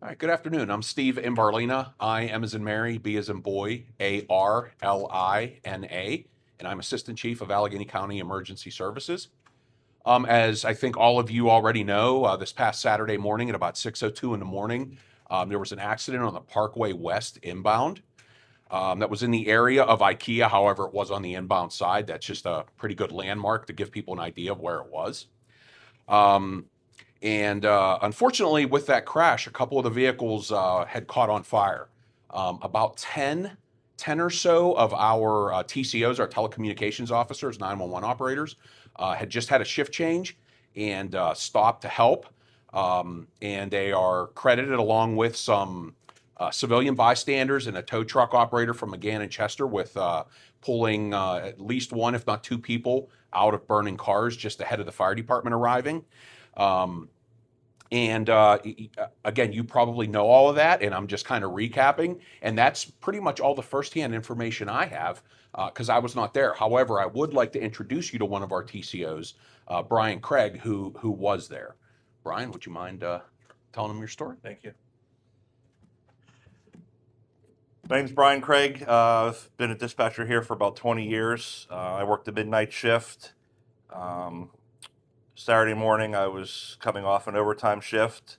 All right, good afternoon. I'm Steve Imbarlina. I am as in Mary, B as in boy, Arlina, and I'm Assistant Chief of Allegheny County Emergency Services. As I think all of you already know, this past Saturday morning at about 6:02 in the morning, there was an accident on the Parkway West inbound. That was in the area of IKEA. However, it was on the inbound side. That's just a pretty good landmark to give people an idea of where it was. Um, and Unfortunately, with that crash, a couple of the vehicles had caught on fire. About 10 or so of our TCOs, our telecommunications officers, 911 operators, had just had a shift change and stopped to help. And they are credited along with some civilian bystanders and a tow truck operator from McGann and Chester with pulling at least one, if not two people out of burning cars just ahead of the fire department arriving. Um, Again, you probably know all of that, and I'm just kind of recapping. And that's pretty much all the firsthand information I have because I was not there. However, I would like to introduce you to one of our TCOs, Brian Craig, who was there. Brian, would you mind telling him your story? Thank you. My name's Brian Craig. I've been a dispatcher here for about 20 years. I worked the midnight shift. Um, Saturday morning, I was coming off an overtime shift,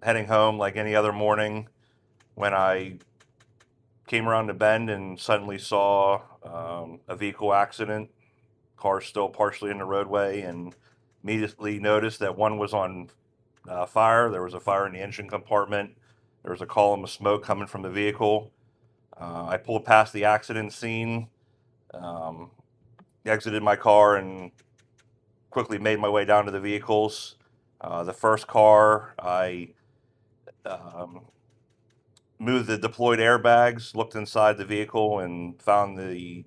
heading home like any other morning when I came around the bend and suddenly saw a vehicle accident, car still partially in the roadway, and immediately noticed that one was on fire. There was a fire in the engine compartment. There was a column of smoke coming from the vehicle. I pulled past the accident scene, um, exited my car, and quickly made my way down to the vehicles. The first car, I moved the deployed airbags, looked inside the vehicle, and found the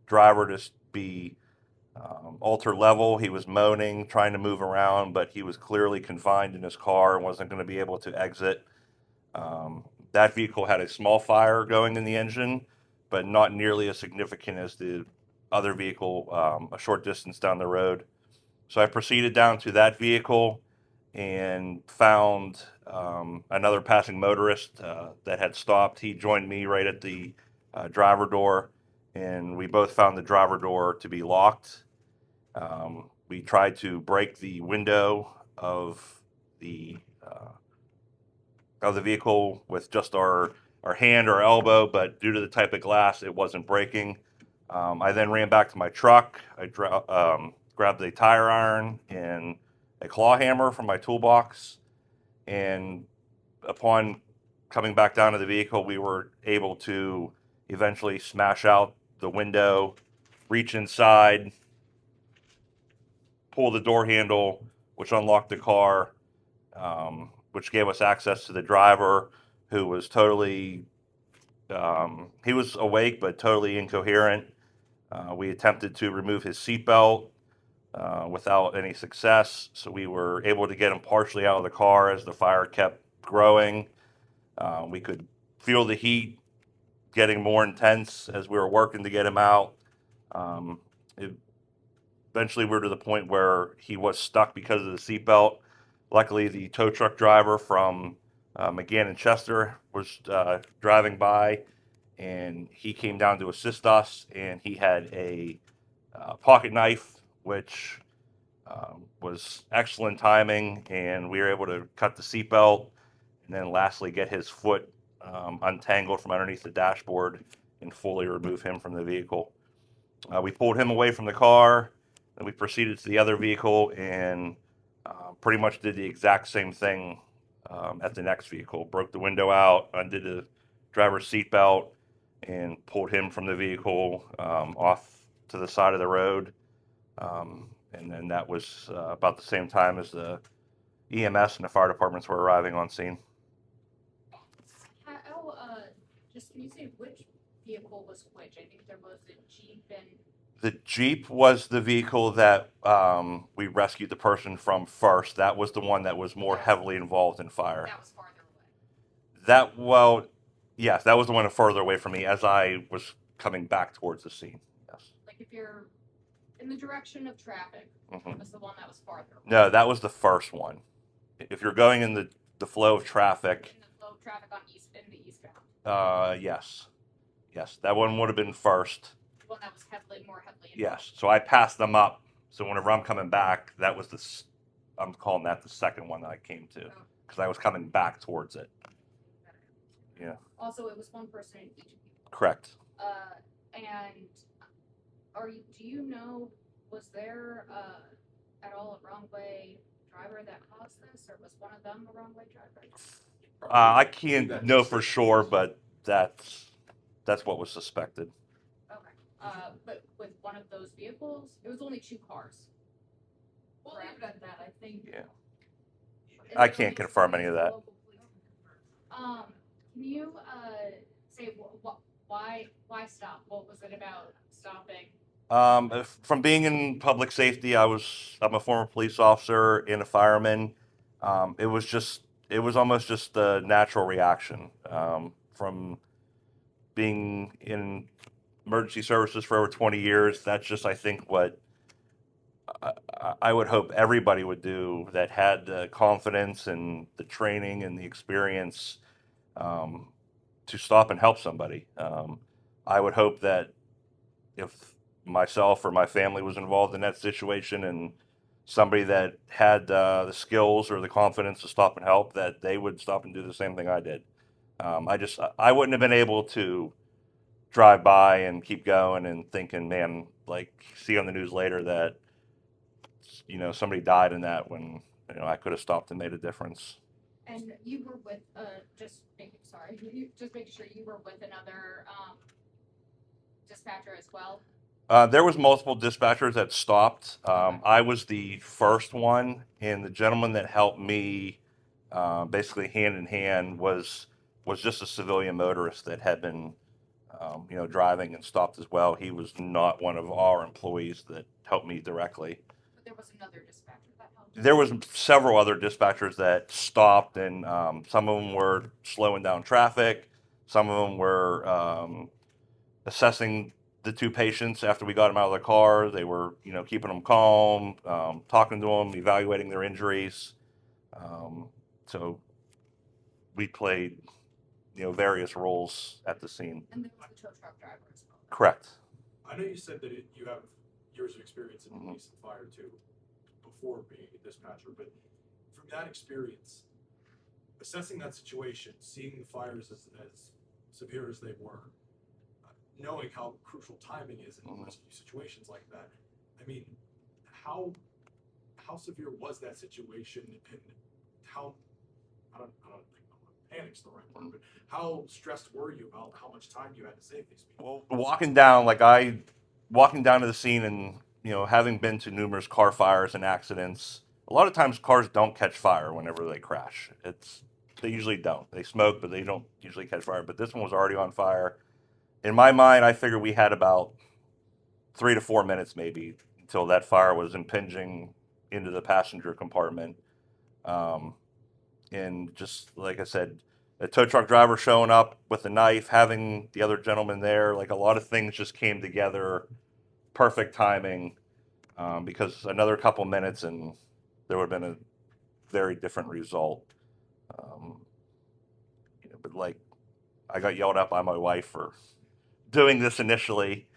driver to be alter level. He was moaning, trying to move around, but he was clearly confined in his car and wasn't going to be able to exit. That vehicle had a small fire going in the engine, but not nearly as significant as the other vehicle a short distance down the road. So I proceeded down to that vehicle and found another passing motorist that had stopped. He joined me right at the driver door, and we both found the driver door to be locked. We tried to break the window of the vehicle with just our hand or elbow, but due to the type of glass, it wasn't breaking. I then ran back to my truck. I grabbed a tire iron and a claw hammer from my toolbox, and upon coming back down to the vehicle, we were able to eventually smash out the window, reach inside, pull the door handle, which unlocked the car, which gave us access to the driver, who was totally, he was awake but totally incoherent. We attempted to remove his seatbelt without any success, so we were able to get him partially out of the car as the fire kept growing. We could feel the heat getting more intense as we were working to get him out. Um, Eventually, we were to the point where he was stuck because of the seatbelt. Luckily, the tow truck driver from McGann and Chester was driving by, and he came down to assist us, and he had a pocket knife, which was excellent timing, and we were able to cut the seatbelt, and then lastly get his foot untangled from underneath the dashboard and fully remove him from the vehicle. We pulled him away from the car, and we proceeded to the other vehicle and pretty much did the exact same thing at the next vehicle. Broke the window out, undid the driver's seatbelt, and pulled him from the vehicle off to the side of the road. And then that was about the same time as the EMS and the fire departments were arriving on scene. Just can you say which vehicle was which? I think there was a Jeep and. The Jeep was the vehicle that we rescued the person from first. That was the one that was more heavily involved in fire. That was farther away. Yes, that was the one further away from me as I was coming back towards the scene. Yes. Like if you're in the direction of traffic, Mm-hmm. was the one that was farther away. No, that was the first one. If you're going in the the flow of traffic. In the flow of traffic on in the eastbound, Yes, that one would have been first. the one that was more heavily. Yes, so I passed them up. So whenever I'm coming back, that was I'm calling that the second one that I came to because I was coming back towards it. Yeah. Also, it was one person in each of you. Correct. And do you know, was there at all a wrong way driver that caused this, or was one of them a wrong way driver? I can't know for sure, but that's what was suspected. Okay. But with one of those vehicles, it was only 2 cars. We'll leave it at that, I think. Yeah. Is I it can't released confirm to any of that. local police? Can you say why stop? What was it about stopping? From being in public safety, I'm a former police officer and a fireman. It was almost just a natural reaction from being in emergency services for over 20 years. That's just, I think, what I would hope everybody would do that had the confidence and the training and the experience to stop and help somebody. I would hope that if myself or my family was involved in that situation and somebody that had the skills or the confidence to stop and help, that they would stop and do the same thing I did. I wouldn't have been able to drive by and keep going and thinking, man, like see on the news later that, somebody died in that when, I could have stopped and made a difference. And you were with just making sure you were with another dispatcher as well. There was multiple dispatchers that stopped. I was the first one, and the gentleman that helped me, basically hand in hand, was just a civilian motorist that had been, driving and stopped as well. He was not one of our employees that helped me directly. But there was another dispatcher that helped. There was several other dispatchers that stopped, and some of them were slowing down traffic. Some of them were assessing the 2 patients after we got them out of the car. They were, keeping them calm, talking to them, evaluating their injuries. So we played, various roles at the scene. And there was the tow truck driver as well. Correct. I know you said that you have years of experience in police and fire too, before being a dispatcher, but from that experience, assessing that situation, seeing the fires as severe as they were, knowing how crucial timing is in rescue situations like that, I mean, how severe was that situation, and how, I don't think panic's the right word, but how stressed were you about how much time you had to save these people? Well, walking down to the scene and, having been to numerous car fires and accidents, a lot of times cars don't catch fire whenever they crash. They usually don't. They smoke, but they don't usually catch fire. But this one was already on fire. In my mind, I figured we had about 3 to 4 minutes maybe until that fire was impinging into the passenger compartment. And just like I said, a tow truck driver showing up with a knife, having the other gentleman there, like a lot of things just came together, perfect timing, because another couple minutes and there would have been a very different result. But like, I got yelled at by my wife for doing this initially.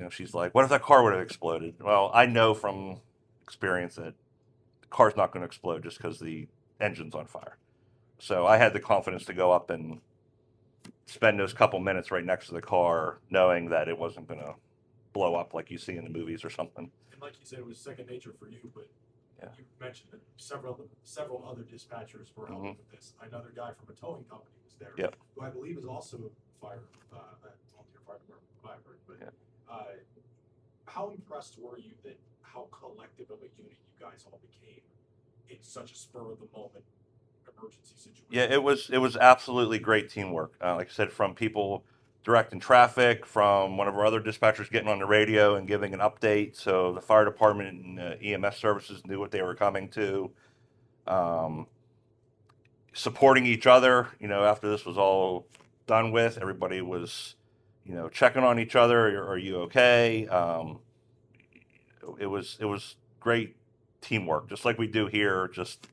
She's like, what if that car would have exploded? Well, I know from experience that the car's not going to explode just because the engine's on fire. So I had the confidence to go up and spend those couple minutes right next to the car, knowing that it wasn't going to blow up like you see in the movies or something. And like you said, it was second nature for you, but Yeah. you mentioned that several other dispatchers were helping with this. Another guy from a towing company was there, Yep. who I believe is also volunteer fire department, what I've heard. But how impressed were you that how collective of a unit you guys all became in such a spur of the moment emergency situation? Yeah, it was absolutely great teamwork. Like I said, from people directing traffic, from one of our other dispatchers getting on the radio and giving an update, so the fire department and EMS services knew what they were coming to. Supporting each other, after this was all done with, everybody was, checking on each other. Are you okay? It was great teamwork, just like we do here. Just,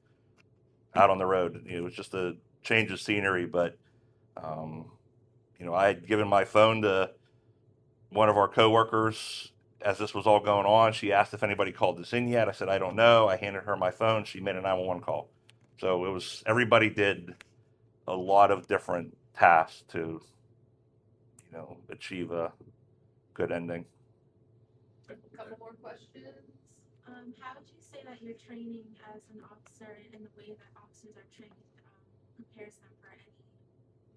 out on the road. It was just a change of scenery, but I had given my phone to one of our coworkers as this was all going on. She asked if anybody called this in yet. I said, I don't know. I handed her my phone. She made a 911 call. So everybody did a lot of different tasks to, achieve a good ending. Couple more questions. How would you say that your training as an officer and the way that officers are trained prepares them for any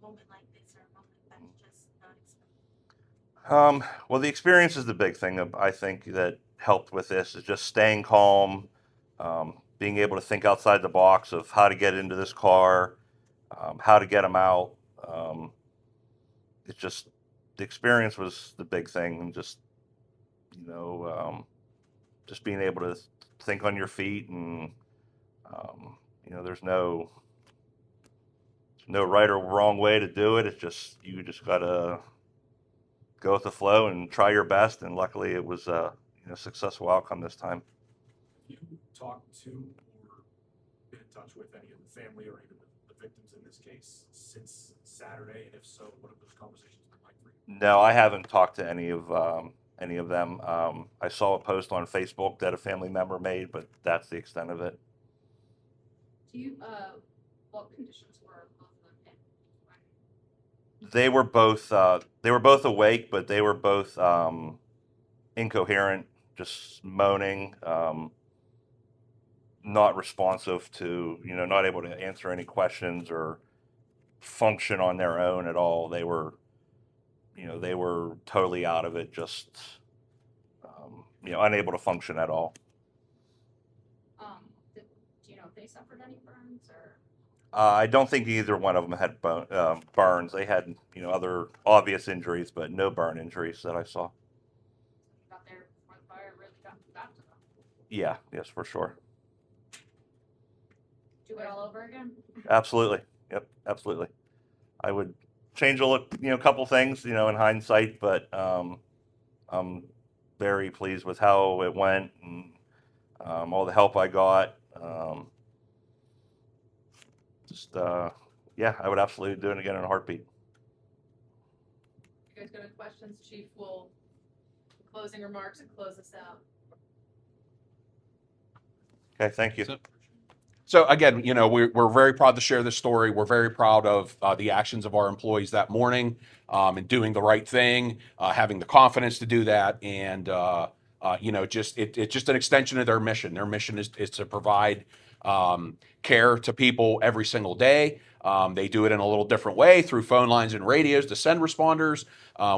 moment like this or a moment that's just not expected? Well, the experience is the big thing I think that helped with this is just staying calm, being able to think outside the box of how to get into this car, how to get them out. It's just the experience was the big thing, and just just being able to think on your feet, and there's no right or wrong way to do it. It's just you just gotta go with the flow and try your best, and luckily it was a successful outcome this time. Have you talked to or been in touch with any of the family or even the victims in this case since Saturday? And if so, what have those conversations been like for you? No, I haven't talked to any of them. I saw a post on Facebook that a family member made, but that's the extent of it. Do you, what conditions were both of them in? They were both awake, but they were both incoherent, just moaning, not responsive to, not able to answer any questions or function on their own at all. They were totally out of it, just unable to function at all. Do you know if they suffered any burns or? I don't think either one of them had burns. They had, other obvious injuries, but no burn injuries that I saw. Got there before the fire really got to them? Yeah, yes, for sure. Do it all over again? Absolutely. Yep, absolutely. I would change a couple things, in hindsight, but I'm very pleased with how it went, and all the help I got. I would absolutely do it again in a heartbeat. You guys got any questions? Chief will closing remarks and close us out. Okay, thank you. So again, we're very proud to share this story. We're very proud of the actions of our employees that morning, and doing the right thing, having the confidence to do that, and it's just an extension of their mission. Their mission is to provide care to people every single day. They do it in a little different way through phone lines and radios to send responders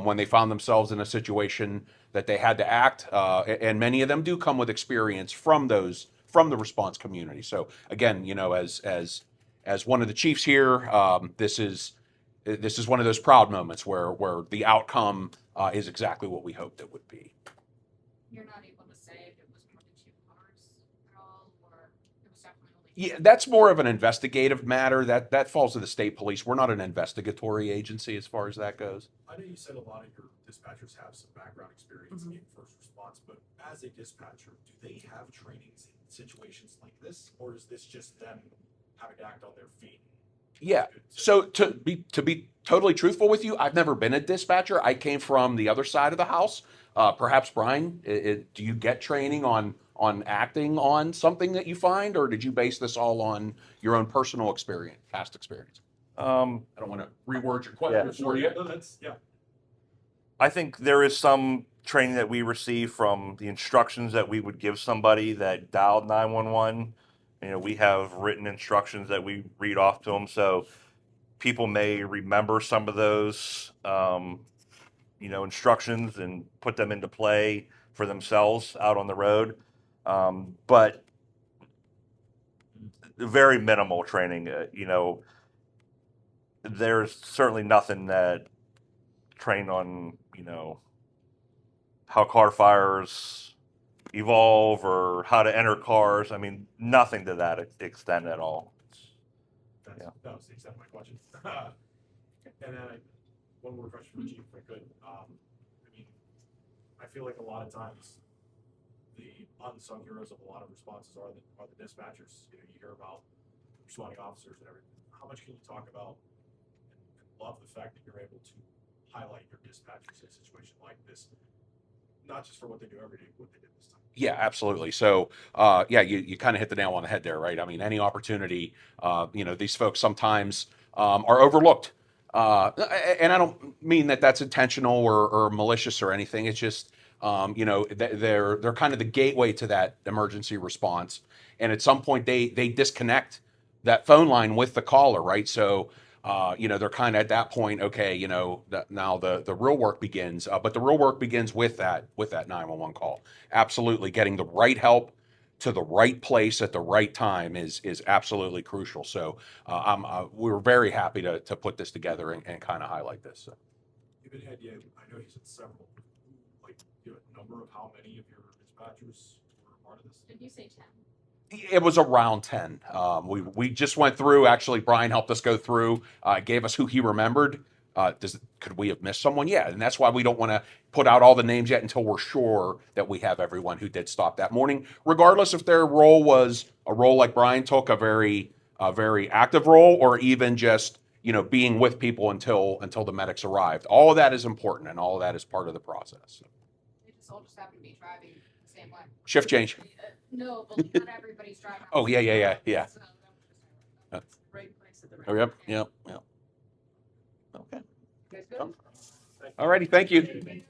when they found themselves in a situation that they had to act. And many of them do come with experience from the response community. So again, as one of the chiefs here, this is one of those proud moments where the outcome is exactly what we hoped it would be. You're not able to say if it was more than 2 cars at all, or it was definitely only. Yeah, that's more of an investigative matter. That falls to the state police. We're not an investigatory agency as far as that goes. I know you said a lot of your dispatchers have some background experience in first response, but as a dispatcher, do they have trainings in situations like this, or is this just them having to act on their feet? Yeah. So to be totally truthful with you, I've never been a dispatcher. I came from the other side of the house. Perhaps Brian, do you get training on acting on something that you find, or did you base this all on your own personal experience, past experience? I don't want to reword your question for you. No, that's, yeah. I think there is some training that we receive from the instructions that we would give somebody that dialed 911. We have written instructions that we read off to them, so people may remember some of those, instructions and put them into play for themselves out on the road. But very minimal training. There's certainly nothing that trained on, how car fires evolve or how to enter cars. I mean, nothing to that extent at all. That was the extent of my question. And then one more question for Chief, if I could. I feel like a lot of times the unsung heroes of a lot of responses are the dispatchers. You hear about responding officers and everything. How much can you talk about and love the fact that you're able to highlight your dispatchers in a situation like this, not just for what they do every day, but what they did this time? Yeah, absolutely. So, yeah, you kind of hit the nail on the head there, right? I mean, any opportunity, these folks sometimes are overlooked. And I don't mean that that's intentional or malicious or anything. It's just, they're kind of the gateway to that emergency response. And at some point, they disconnect that phone line with the caller, right? So, they're kind of at that point, okay, now the real work begins. But the real work begins with that 911 call. Absolutely, getting the right help to the right place at the right time is absolutely crucial. So we were very happy to put this together and kind of highlight this. So. Even had you, I know you said several, like, you have a number of how many of your dispatchers were a part of this? Did you say 10? It was around 10. We just went through. Actually, Brian helped us go through. Gave us who he remembered. Could we have missed someone? Yeah, and that's why we don't want to put out all the names yet until we're sure that we have everyone who did stop that morning, regardless if their role was a role like Brian took, a very active role, or even just being with people until the medics arrived. All of that is important, and all of that is part of the process. They just all just happen to be driving the same way. Shift change. No, but not everybody's driving. Oh, yeah. So that was just- Right place at the right Oh, yep. time. Okay. You guys good? All righty. Thank you. Anything?